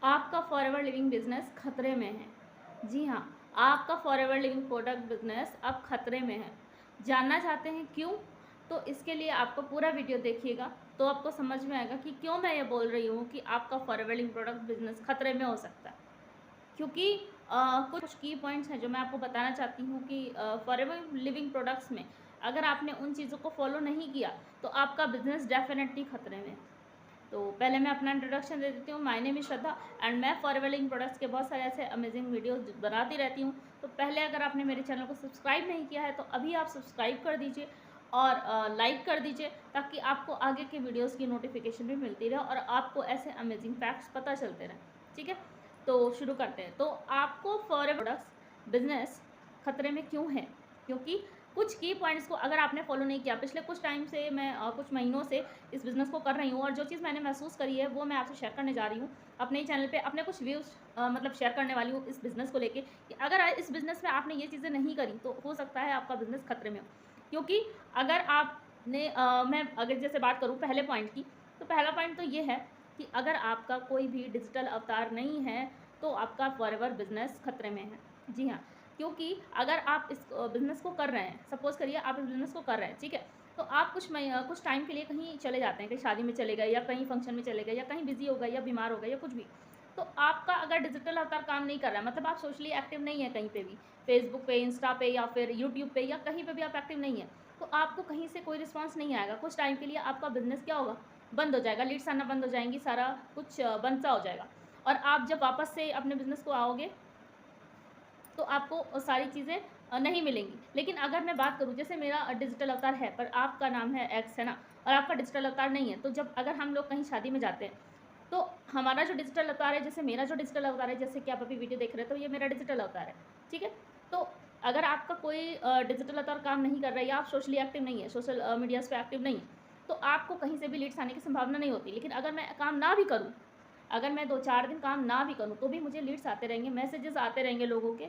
आपका forever living business खतरे में है। जी हाँ, आपका फॉरएवर लिविंग प्रोडक्ट बिजनेस अब खतरे में है। जानना चाहते हैं क्यों? तो इसके लिए आपको पूरा वीडियो देखिएगा तो आपको समझ में आएगा कि क्यों मैं ये बोल रही हूँ कि आपका फॉरएवर लिविंग प्रोडक्ट बिजनेस खतरे में हो सकता है। क्योंकि कुछ की पॉइंट्स हैं जो मैं आपको बताना चाहती हूँ कि फॉरएवर लिविंग प्रोडक्ट्स में अगर आपने उन चीज़ों को फॉलो नहीं किया तो आपका बिजनेस डेफिनेटली खतरे में है। तो पहले मैं अपना इंट्रोडक्शन दे देती हूँ। My name is Shraddha and मैं फॉरएवर लिविंग प्रोडक्ट्स के बहुत सारे ऐसे अमेजिंग वीडियोस बनाती रहती हूँ। तो पहले अगर आपने मेरे चैनल को सब्सक्राइब नहीं किया है तो अभी आप सब्सक्राइब कर दीजिए और लाइक कर दीजिए ताकि आपको आगे के वीडियोस की नोटिफिकेशन भी मिलती रहे और आपको ऐसे अमेजिंग फैक्ट्स पता चलते रहें। ठीक है, तो शुरू करते हैं। तो आपको फॉरएवर प्रोडक्ट्स बिजनेस खतरे में क्यों है? क्योंकि कुछ की पॉइंट्स को अगर आपने फॉलो नहीं किया, पिछले कुछ टाइम से मैं कुछ महीनों से इस बिज़नेस को कर रही हूँ और जो चीज़ मैंने महसूस करी है वो मैं आपसे शेयर करने जा रही हूँ अपने ही चैनल पे। अपने कुछ व्यूज़ मतलब शेयर करने वाली हूँ इस बिज़नेस को लेके कि अगर इस बिज़नेस में आपने ये चीज़ें नहीं करी तो हो सकता है आपका बिज़नेस खतरे में हो। क्योंकि अगर आपने मैं अगर जैसे बात करूँ पहले पॉइंट की, तो पहला पॉइंट तो ये है कि अगर आपका कोई भी डिजिटल अवतार नहीं है तो आपका फॉरएवर बिज़नेस खतरे में है। जी हाँ, क्योंकि अगर आप इस बिज़नेस को कर रहे हैं, सपोज़ करिए आप इस बिज़नेस को कर रहे हैं, ठीक है? तो आप कुछ टाइम के लिए कहीं चले जाते हैं, कहीं शादी में चले गए या कहीं फंक्शन में चले गए या कहीं बिज़ी हो गए या बीमार हो गए या कुछ भी। तो आपका अगर डिजिटल अवतार काम नहीं कर रहा है, मतलब आप सोशली एक्टिव नहीं है कहीं पे भी, फेसबुक पे, इंस्टा पे या फिर यूट्यूब पे या कहीं पे भी आप एक्टिव नहीं है, तो आपको कहीं से कोई रिस्पॉन्स नहीं आएगा। कुछ टाइम के लिए आपका बिज़नेस क्या होगा? बंद हो जाएगा, लीड्स आना बंद हो जाएँगी, सारा कुछ बंद सा हो जाएगा। और आप जब वापस से अपने बिज़नेस को आओगे तो आपको सारी चीज़ें नहीं मिलेंगी। लेकिन अगर मैं बात करूँ, जैसे मेरा डिजिटल अवतार है पर आपका नाम है एक्स, है ना? और आपका डिजिटल अवतार नहीं है, तो जब अगर हम लोग कहीं शादी में जाते हैं, तो हमारा जो डिजिटल अवतार है, जैसे मेरा जो डिजिटल अवतार है, जैसे कि आप अभी वीडियो देख रहे हैं, तो ये मेरा डिजिटल अवतार है, ठीक है? तो अगर आपका कोई डिजिटल अवतार काम नहीं कर रहा है या आप सोशली एक्टिव नहीं है, सोशल मीडियाज़ पे एक्टिव नहीं है, तो आपको कहीं से भी लीड्स आने की संभावना नहीं होती। लेकिन अगर मैं काम ना भी करूँ, अगर मैं 2-4 दिन काम ना भी करूँ, तो भी मुझे लीड्स आते रहेंगे, मैसेजेस आते रहेंगे लोगों के,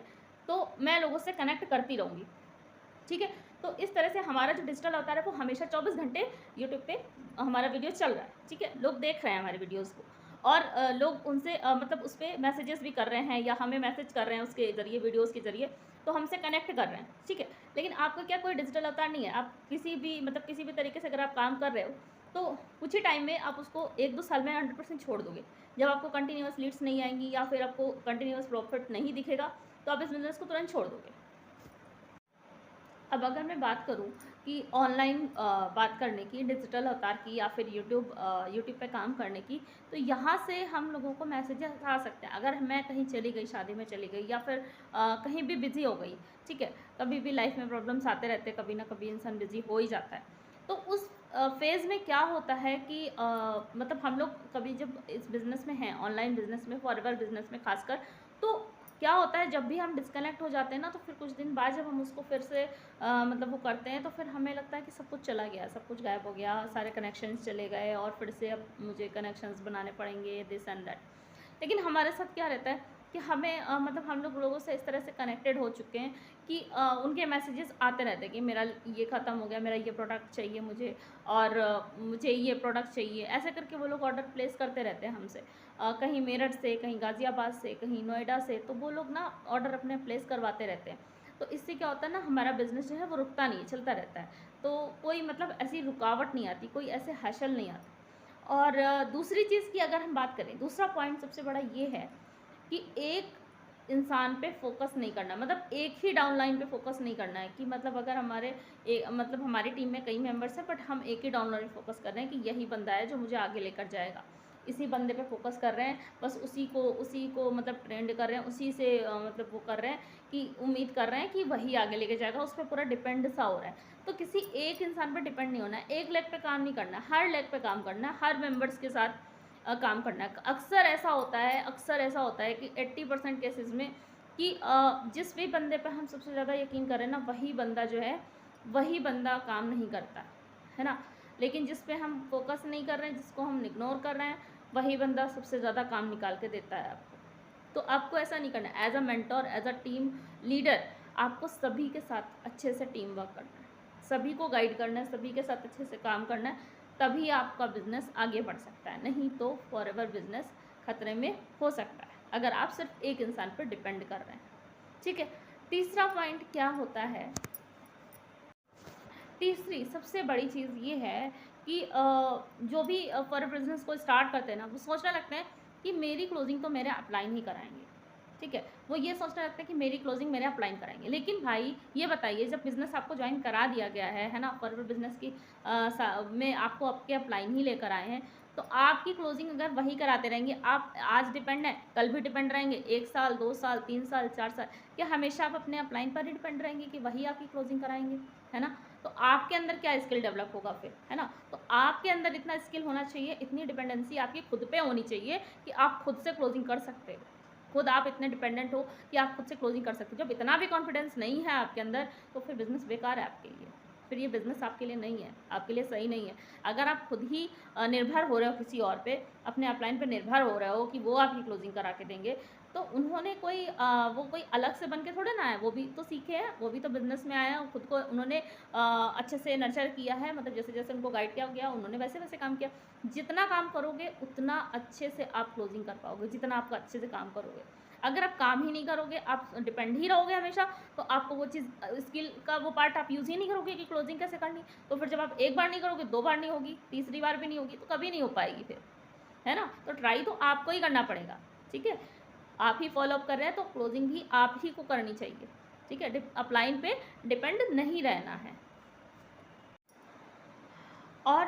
तो मैं लोगों से कनेक्ट करती रहूँगी, ठीक है? तो इस तरह से हमारा जो डिजिटल अवतार है वो हमेशा 24 घंटे यूट्यूब पे हमारा वीडियो चल रहा है, ठीक है? लोग देख रहे हैं हमारे वीडियोज़ को और लोग उनसे मतलब उस पे मैसेजेस भी कर रहे हैं या हमें मैसेज कर रहे हैं उसके ज़रिए, वीडियोज़ के ज़रिए, तो हमसे कनेक्ट कर रहे हैं, ठीक है? लेकिन आपका क्या कोई डिजिटल अवतार नहीं है, आप किसी भी मतलब किसी भी तरीके से अगर आप काम कर रहे हो, तो कुछ ही टाइम में आप उसको 1-2 साल में 100% छोड़ दोगे। जब आपको कंटिन्यूअस लीड्स नहीं आएँगी या फिर आपको कंटिन्यूअस प्रॉफिट नहीं दिखेगा, तो आप इस बिज़नेस को तुरंत छोड़ दोगे। अब अगर मैं बात करूँ कि ऑनलाइन बात करने की, डिजिटल अवतार की या फिर यूट्यूब पे काम करने की, तो यहाँ से हम लोगों को मैसेजेस आ सकते हैं। अगर मैं कहीं चली गई, शादी में चली गई या फिर कहीं भी बिज़ी हो गई, ठीक है? कभी भी लाइफ में प्रॉब्लम्स आते रहते हैं, कभी ना कभी इंसान बिज़ी हो ही जाता है। तो उस फ़ेज़ में क्या होता है कि मतलब हम लोग कभी जब इस बिज़नेस में हैं, ऑनलाइन बिज़नेस में, फॉरएवर बिज़नेस में ख़ासकर, तो क्या होता है जब भी हम डिस्कनेक्ट हो जाते हैं ना, तो फिर कुछ दिन बाद जब हम उसको फिर से मतलब वो करते हैं तो फिर हमें लगता है कि सब कुछ चला गया, सब कुछ गायब हो गया, सारे कनेक्शंस चले गए और फिर से अब मुझे कनेक्शंस बनाने पड़ेंगे, दिस एंड दैट। लेकिन हमारे साथ क्या रहता है कि हमें मतलब हम लोगों से इस तरह से कनेक्टेड हो चुके हैं कि उनके मैसेजेस आते रहते हैं कि मेरा ये ख़त्म हो गया, मेरा ये प्रोडक्ट चाहिए मुझे और मुझे ये प्रोडक्ट चाहिए, ऐसे करके वो लोग ऑर्डर प्लेस करते रहते हैं हमसे। कहीं मेरठ से, कहीं गाज़ियाबाद से, कहीं नोएडा से, तो वो लोग ना ऑर्डर अपने प्लेस करवाते रहते हैं। तो इससे क्या होता है ना, हमारा बिज़नेस जो है वो रुकता नहीं है, चलता रहता है। तो कोई मतलब ऐसी रुकावट नहीं आती, कोई ऐसे हैसल नहीं आता। और दूसरी चीज़ की अगर हम बात करें, दूसरा पॉइंट सबसे बड़ा ये है कि एक इंसान पे फ़ोकस नहीं करना, मतलब एक ही डाउनलाइन पे फ़ोकस नहीं करना है कि मतलब अगर मतलब हमारी टीम में कई मेंबर्स हैं बट हम एक ही डाउनलाइन फ़ोकस कर रहे हैं कि यही बंदा है जो मुझे आगे लेकर जाएगा। इसी बंदे पे फ़ोकस कर रहे हैं, बस उसी को मतलब ट्रेंड कर रहे हैं, उसी से मतलब वो कर रहे हैं कि उम्मीद कर रहे हैं कि वही आगे लेके जाएगा, उस पे पूरा डिपेंड सा हो रहा है। तो किसी एक इंसान पे डिपेंड नहीं होना है, एक लेग पे काम नहीं करना है, हर लेग पे काम करना है, हर मेंबर्स के साथ काम करना है। अक्सर ऐसा होता है कि 80% केसेज़ में कि जिस भी बंदे पे हम सबसे ज़्यादा यकीन करें ना, वही बंदा जो है, वही बंदा काम नहीं करता, है ना? लेकिन जिस पे हम फ़ोकस नहीं कर रहे हैं, जिसको हम इग्नोर कर रहे हैं, वही बंदा सबसे ज़्यादा काम निकाल के देता है आपको। तो आपको ऐसा नहीं करना है। As a mentor, as a team leader, आपको सभी के साथ अच्छे से टीम वर्क करना है। सभी को गाइड करना है, सभी के साथ अच्छे से काम करना है, तभी आपका बिज़नेस आगे बढ़ सकता है, नहीं तो फॉरएवर बिज़नेस खतरे में हो सकता है अगर आप सिर्फ एक इंसान पर डिपेंड कर रहे हैं। ठीक है, तीसरा पॉइंट क्या होता है, तीसरी सबसे बड़ी चीज़ ये है कि जो भी फॉरेन बिजनेस को स्टार्ट करते हैं ना, वो सोचने लगते हैं कि मेरी क्लोजिंग तो मेरे अपलाइन ही कराएंगे। ठीक है, वो ये सोचने लगते हैं कि मेरी क्लोजिंग मेरे अपलाइन कराएंगे। लेकिन भाई ये बताइए, जब बिज़नेस आपको ज्वाइन करा दिया गया है ना, फॉरेन बिजनेस की में आपको आपके अपलाइन ही लेकर आए हैं, तो आपकी क्लोजिंग अगर वही कराते रहेंगे, आप आज डिपेंड हैं कल भी डिपेंड रहेंगे, 1 साल 2 साल 3 साल 4 साल, क्या हमेशा आप अपने अपलाइन पर ही डिपेंड रहेंगे कि वही आपकी क्लोजिंग कराएंगे, है ना? तो आपके अंदर क्या स्किल डेवलप होगा फिर, है ना? तो आपके अंदर इतना स्किल होना चाहिए, इतनी डिपेंडेंसी आपकी खुद पे होनी चाहिए कि आप खुद से क्लोजिंग कर सकते हो, खुद आप इतने डिपेंडेंट हो कि आप खुद से क्लोजिंग कर सकते हो। जब इतना भी कॉन्फिडेंस नहीं है आपके अंदर, तो फिर बिज़नेस बेकार है आपके लिए, फिर ये बिज़नेस आपके लिए नहीं है, आपके लिए सही नहीं है। अगर आप खुद ही निर्भर हो रहे हो किसी और पे, अपने अपलाइन पे निर्भर हो रहे हो कि वो आपकी क्लोजिंग करा के देंगे, तो उन्होंने वो कोई अलग से बन के थोड़े ना आए, वो भी तो सीखे हैं, वो भी तो बिज़नेस में आए हैं, खुद को उन्होंने अच्छे से नर्चर किया है, मतलब जैसे जैसे उनको गाइड किया गया उन्होंने वैसे वैसे काम किया। जितना काम करोगे उतना अच्छे से आप क्लोजिंग कर पाओगे, जितना आप अच्छे से काम करोगे। अगर आप काम ही नहीं करोगे, आप डिपेंड ही रहोगे हमेशा, तो आपको वो चीज़ स्किल का वो पार्ट आप यूज़ ही नहीं करोगे कि क्लोजिंग कैसे करनी। तो फिर जब आप एक बार नहीं करोगे, 2 बार नहीं होगी, तीसरी बार भी नहीं होगी, तो कभी नहीं हो पाएगी फिर, है ना? तो ट्राई तो आपको ही करना पड़ेगा। ठीक है, आप ही फॉलो अप कर रहे हैं तो क्लोजिंग भी आप ही को करनी चाहिए। ठीक है, अपलाइन पे डिपेंड नहीं रहना है। और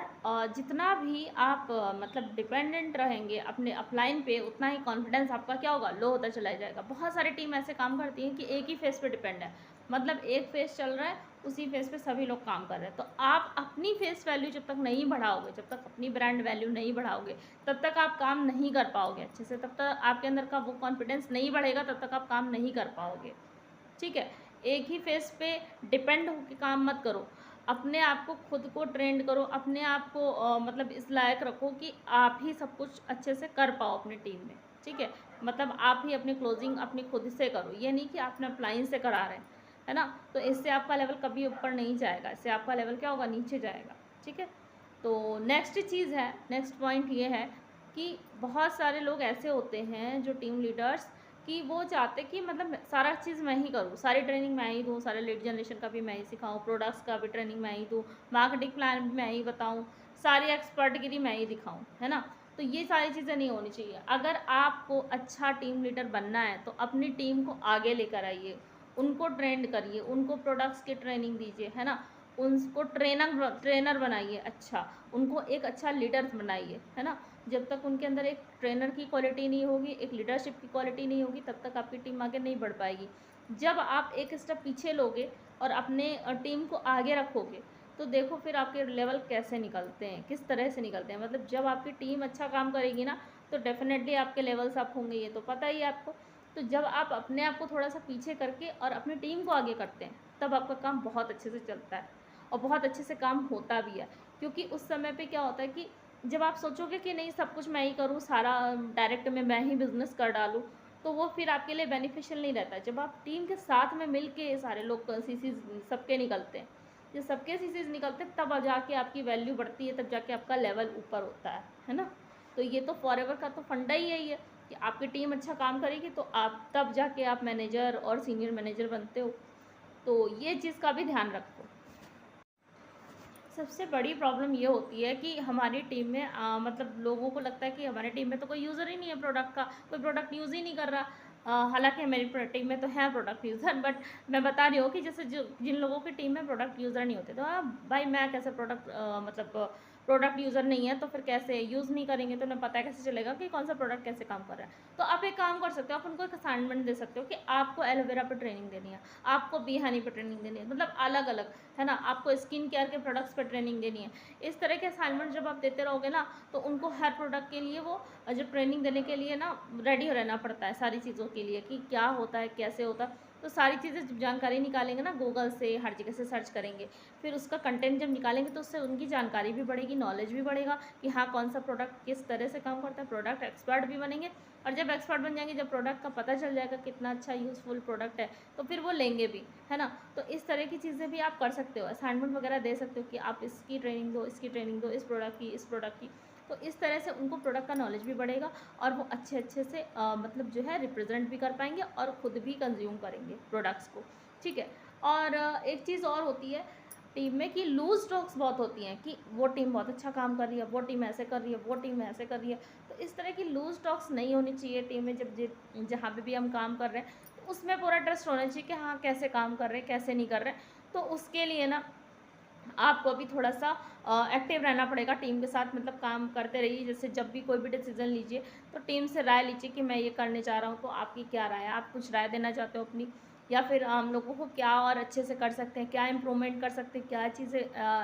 जितना भी आप मतलब डिपेंडेंट रहेंगे अपने अपलाइन पे, उतना ही कॉन्फिडेंस आपका क्या होगा, लो होता चला जाएगा। बहुत सारी टीम ऐसे काम करती हैं कि एक ही फेस पे डिपेंड है, मतलब एक फेस चल रहा है, उसी फेस पे सभी लोग काम कर रहे हैं। तो आप अपनी फेस वैल्यू जब तक नहीं बढ़ाओगे, जब तक अपनी ब्रांड वैल्यू नहीं बढ़ाओगे, तब तक आप काम नहीं कर पाओगे अच्छे से, तब तक आपके अंदर का वो कॉन्फिडेंस नहीं बढ़ेगा, तब तक आप काम नहीं कर पाओगे। ठीक है, एक ही फेस पे डिपेंड होकर काम मत करो, अपने आप को खुद को ट्रेंड करो, अपने आप को मतलब इस लायक रखो कि आप ही सब कुछ अच्छे से कर पाओ अपनी टीम में। ठीक है, मतलब आप ही अपनी क्लोजिंग अपनी खुद से करो, ये नहीं कि आपने अपलाइन से करा रहे हैं, है ना? तो इससे आपका लेवल कभी ऊपर नहीं जाएगा, इससे आपका लेवल क्या होगा, नीचे जाएगा। ठीक है, तो नेक्स्ट चीज़ है, नेक्स्ट पॉइंट ये है कि बहुत सारे लोग ऐसे होते हैं जो टीम लीडर्स, कि वो चाहते कि मतलब सारा चीज़ मैं ही करूँ, सारी ट्रेनिंग मैं ही दूँ, सारे लीड जनरेशन का भी मैं ही सिखाऊँ, प्रोडक्ट्स का भी ट्रेनिंग मैं ही दूँ, मार्केटिंग प्लान भी मैं ही बताऊँ, सारी एक्सपर्टगिरी मैं ही दिखाऊँ, है ना? तो ये सारी चीज़ें नहीं होनी चाहिए। अगर आपको अच्छा टीम लीडर बनना है तो अपनी टीम को आगे लेकर आइए, उनको ट्रेंड करिए, उनको प्रोडक्ट्स की ट्रेनिंग दीजिए, है ना? उनको ट्रेनर बनाइए अच्छा, उनको एक अच्छा लीडर बनाइए, है ना? जब तक उनके अंदर एक ट्रेनर की क्वालिटी नहीं होगी, एक लीडरशिप की क्वालिटी नहीं होगी, तब तक आपकी टीम आगे नहीं बढ़ पाएगी। जब आप एक स्टेप पीछे लोगे और अपने टीम को आगे रखोगे, तो देखो फिर आपके लेवल कैसे निकलते हैं, किस तरह से निकलते हैं। मतलब जब आपकी टीम अच्छा काम करेगी ना, तो डेफिनेटली आपके लेवल्स अप होंगे, ये तो पता ही है आपको। तो जब आप अपने आप को थोड़ा सा पीछे करके और अपनी टीम को आगे करते हैं, तब आपका काम बहुत अच्छे से चलता है और बहुत अच्छे से काम होता भी है। क्योंकि उस समय पे क्या होता है कि जब आप सोचोगे कि नहीं सब कुछ मैं ही करूँ, सारा डायरेक्ट में मैं ही बिज़नेस कर डालूँ, तो वो फिर आपके लिए बेनिफिशियल नहीं रहता है। जब आप टीम के साथ में मिल के सारे लोग सीसीज सबके निकलते हैं, जब सबके सीसीज निकलते हैं तब जाके आपकी वैल्यू बढ़ती है, तब जाके आपका लेवल ऊपर होता है ना? तो ये तो फॉरएवर का तो फंडा ही यही है कि आपकी टीम अच्छा काम करेगी तो आप तब जाके आप मैनेजर और सीनियर मैनेजर बनते हो। तो ये चीज़ का भी ध्यान रखो। सबसे बड़ी प्रॉब्लम ये होती है कि हमारी टीम में मतलब लोगों को लगता है कि हमारी टीम में तो कोई यूज़र ही नहीं है प्रोडक्ट का, कोई प्रोडक्ट यूज़ ही नहीं कर रहा। हालांकि हमारी टीम में तो है प्रोडक्ट यूज़र, बट मैं बता रही हूँ कि जैसे जो जिन लोगों की टीम में प्रोडक्ट यूज़र नहीं होते, तो भाई मैं कैसे मतलब प्रोडक्ट यूज़र नहीं है तो फिर कैसे यूज़ नहीं करेंगे, तो उन्हें पता कैसे चलेगा कि कौन सा प्रोडक्ट कैसे काम कर रहा है। तो आप एक काम कर सकते हो, आप उनको एक असाइनमेंट दे सकते हो कि आपको एलोवेरा पर ट्रेनिंग देनी है, आपको बी हनी पर ट्रेनिंग देनी है, मतलब अलग अलग, है ना? आपको स्किन केयर के प्रोडक्ट्स पर ट्रेनिंग देनी है। इस तरह के असाइनमेंट जब आप देते रहोगे ना, तो उनको हर प्रोडक्ट के लिए वो जो ट्रेनिंग देने के लिए ना रेडी रहना पड़ता है सारी चीज़ों के लिए कि क्या होता है कैसे होता है। तो सारी चीज़ें जब जानकारी निकालेंगे ना, गूगल से हर जगह से सर्च करेंगे, फिर उसका कंटेंट जब निकालेंगे तो उससे उनकी जानकारी भी बढ़ेगी, नॉलेज भी बढ़ेगा कि हाँ कौन सा प्रोडक्ट किस तरह से काम करता है, प्रोडक्ट एक्सपर्ट भी बनेंगे। और जब एक्सपर्ट बन जाएंगे, जब प्रोडक्ट का पता चल जाएगा कितना अच्छा यूज़फुल प्रोडक्ट है, तो फिर वो लेंगे भी, है ना? तो इस तरह की चीज़ें भी आप कर सकते हो, असाइनमेंट वगैरह दे सकते हो कि आप इसकी ट्रेनिंग दो, इसकी ट्रेनिंग दो, इस प्रोडक्ट की, इस प्रोडक्ट की। तो इस तरह से उनको प्रोडक्ट का नॉलेज भी बढ़ेगा और वो अच्छे से मतलब जो है रिप्रेजेंट भी कर पाएंगे और ख़ुद भी कंज्यूम करेंगे प्रोडक्ट्स को, ठीक है। और एक चीज़ और होती है टीम में कि लूज टॉक्स बहुत होती हैं कि वो टीम बहुत अच्छा काम कर रही है, वो टीम ऐसे कर रही है, वो टीम ऐसे कर रही है। तो इस तरह की लूज टॉक्स नहीं होनी चाहिए टीम में, जहाँ पे भी हम काम कर रहे हैं तो उसमें पूरा ट्रस्ट होना चाहिए कि हाँ कैसे काम कर रहे हैं, कैसे नहीं कर रहे हैं। तो उसके लिए ना आपको भी थोड़ा सा एक्टिव रहना पड़ेगा टीम के साथ, मतलब काम करते रहिए। जैसे जब भी कोई भी डिसीजन लीजिए तो टीम से राय लीजिए कि मैं ये करने जा रहा हूँ, तो आपकी क्या राय है, आप कुछ राय देना चाहते हो अपनी, या फिर हम लोगों को क्या और अच्छे से कर सकते हैं, क्या इम्प्रूवमेंट कर सकते हैं, क्या चीज़ें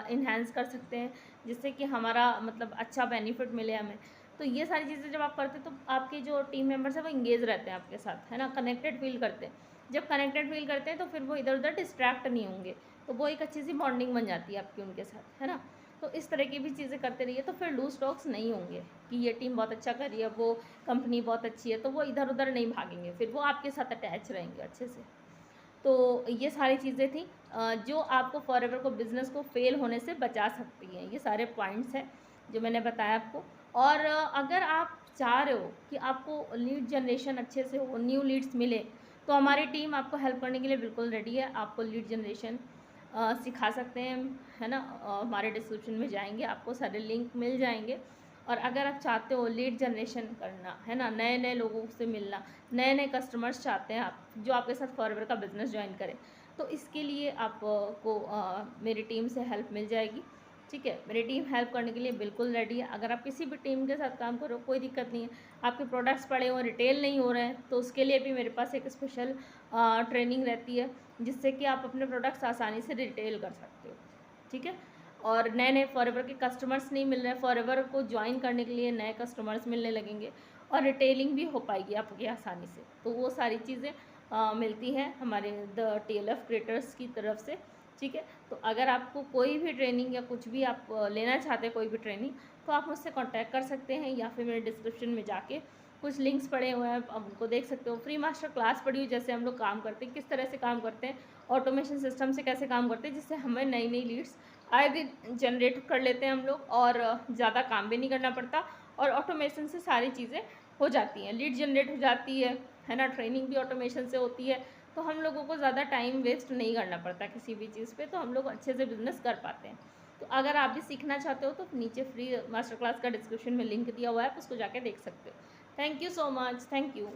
इन्हेंस कर सकते हैं जिससे कि हमारा मतलब अच्छा बेनिफिट मिले हमें। तो ये सारी चीज़ें जब आप करते हैं तो आपके जो टीम मेंबर्स हैं वो इंगेज रहते हैं आपके साथ, है ना, कनेक्टेड फील करते हैं। जब कनेक्टेड फील करते हैं तो फिर वो इधर उधर डिस्ट्रैक्ट नहीं होंगे, तो वो एक अच्छी सी बॉन्डिंग बन जाती है आपकी उनके साथ, है ना। तो इस तरह की भी चीज़ें करते रहिए तो फिर लूज टॉक्स नहीं होंगे कि ये टीम बहुत अच्छा कर रही है, वो कंपनी बहुत अच्छी है, तो वो इधर उधर नहीं भागेंगे, फिर वो आपके साथ अटैच रहेंगे अच्छे से। तो ये सारी चीज़ें थी जो आपको फॉरएवर को बिज़नेस को फेल होने से बचा सकती हैं। ये सारे पॉइंट्स हैं जो मैंने बताया आपको। और अगर आप चाह रहे हो कि आपको लीड जनरेशन अच्छे से हो, न्यू लीड्स मिले, तो हमारी टीम आपको हेल्प करने के लिए बिल्कुल रेडी है। आपको लीड जनरेशन सिखा सकते हैं, है ना। हमारे डिस्क्रिप्शन में जाएंगे, आपको सारे लिंक मिल जाएंगे। और अगर आप चाहते हो लीड जनरेशन करना, है ना, नए नए लोगों से मिलना, नए नए कस्टमर्स चाहते हैं आप जो आपके साथ फॉरएवर का बिज़नेस ज्वाइन करें, तो इसके लिए आपको मेरी टीम से हेल्प मिल जाएगी, ठीक है। मेरी टीम हेल्प करने के लिए बिल्कुल रेडी है। अगर आप किसी भी टीम के साथ काम करो कोई दिक्कत नहीं है, आपके प्रोडक्ट्स पड़े हुए रिटेल नहीं हो रहे हैं, तो उसके लिए भी मेरे पास एक स्पेशल ट्रेनिंग रहती है जिससे कि आप अपने प्रोडक्ट्स आसानी से रिटेल कर सकते हो, ठीक है। और नए नए फॉरएवर के कस्टमर्स नहीं मिल रहे हैं, फॉरएवर को ज्वाइन करने के लिए नए कस्टमर्स मिलने लगेंगे और रिटेलिंग भी हो पाएगी आपकी आसानी से। तो वो सारी चीज़ें मिलती हैं हमारे द TLF क्रिएटर्स की तरफ से, ठीक है। तो अगर आपको कोई भी ट्रेनिंग या कुछ भी आप लेना चाहते हैं, कोई भी ट्रेनिंग, तो आप मुझसे कांटेक्ट कर सकते हैं या फिर मेरे डिस्क्रिप्शन में जाके कुछ लिंक्स पड़े हुए हैं, आप उनको देख सकते हो। फ्री मास्टर क्लास पड़ी हुई, जैसे हम लोग काम करते हैं, किस तरह से काम करते हैं, ऑटोमेशन सिस्टम से कैसे काम करते हैं, जिससे हमें नई नई लीड्स आए दिन जनरेट कर लेते हैं हम लोग और ज़्यादा काम भी नहीं करना पड़ता और ऑटोमेशन से सारी चीज़ें हो जाती हैं, लीड जनरेट हो जाती है ना। ट्रेनिंग भी ऑटोमेशन से होती है, तो हम लोगों को ज़्यादा टाइम वेस्ट नहीं करना पड़ता किसी भी चीज़ पे, तो हम लोग अच्छे से बिज़नेस कर पाते हैं। तो अगर आप भी सीखना चाहते हो तो नीचे फ्री मास्टर क्लास का डिस्क्रिप्शन में लिंक दिया हुआ है, आप उसको जाके देख सकते हो। Thank you so much, thank you.